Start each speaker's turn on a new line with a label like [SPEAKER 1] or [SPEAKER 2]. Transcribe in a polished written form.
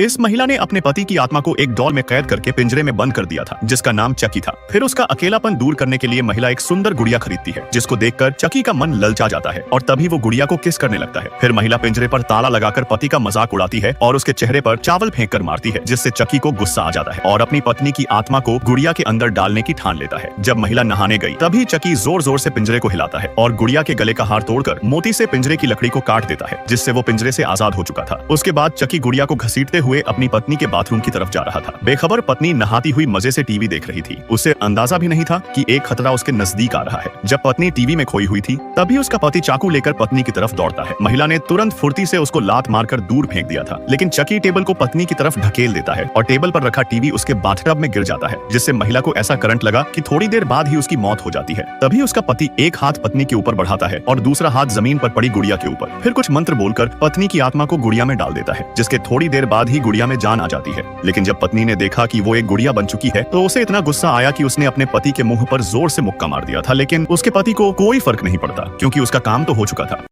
[SPEAKER 1] इस महिला ने अपने पति की आत्मा को एक डॉल में कैद करके पिंजरे में बंद कर दिया था, जिसका नाम चकी था। फिर उसका अकेलापन दूर करने के लिए महिला एक सुंदर गुड़िया खरीदती है, जिसको देखकर चकी का मन ललचा जाता है और तभी वो गुड़िया को किस करने लगता है। फिर महिला पिंजरे पर ताला लगाकर पति का मजाक उड़ाती है और उसके चेहरे पर चावल फेंक कर मारती है, जिससे चकी को गुस्सा आ जाता है और अपनी पत्नी की आत्मा को गुड़िया के अंदर डालने की ठान लेता है। जब महिला नहाने गई तभी चकी जोर जोर से पिंजरे को हिलाता है और गुड़िया के गले का हार तोड़कर मोती से पिंजरे की लकड़ी को काट देता है, जिससे वो पिंजरे से आजाद हो चुका था। उसके बाद चकी गुड़िया को घसीटते हुए अपनी पत्नी के बाथरूम की तरफ जा रहा था। बेखबर पत्नी नहाती हुई मजे से टीवी देख रही थी। उसे अंदाजा भी नहीं था कि एक खतरा उसके नजदीक आ रहा है। जब पत्नी टीवी में खोई हुई थी तभी उसका पति चाकू लेकर पत्नी की तरफ दौड़ता है। महिला ने तुरंत फुर्ती से उसको लात मारकर दूर फेंक दिया था, लेकिन चकी टेबल को पत्नी की तरफ ढकेल देता है और टेबल पर रखा टीवी उसके बाथटब में गिर जाता है, जिससे महिला को ऐसा करंट लगा कि थोड़ी देर बाद ही उसकी मौत हो जाती है। तभी उसका पति एक हाथ पत्नी के ऊपर बढ़ाता है और दूसरा हाथ जमीन पर पड़ी गुड़िया के ऊपर। फिर कुछ मंत्र बोलकर पत्नी की आत्मा को गुड़िया में डाल देता है, जिसके थोड़ी देर बाद ही गुड़िया में जान आ जाती है। लेकिन जब पत्नी ने देखा कि वो एक गुड़िया बन चुकी है तो उसे इतना गुस्सा आया कि उसने अपने पति के मुंह पर जोर से मुक्का मार दिया था, लेकिन उसके पति को कोई फर्क नहीं पड़ता क्योंकि उसका काम तो हो चुका था।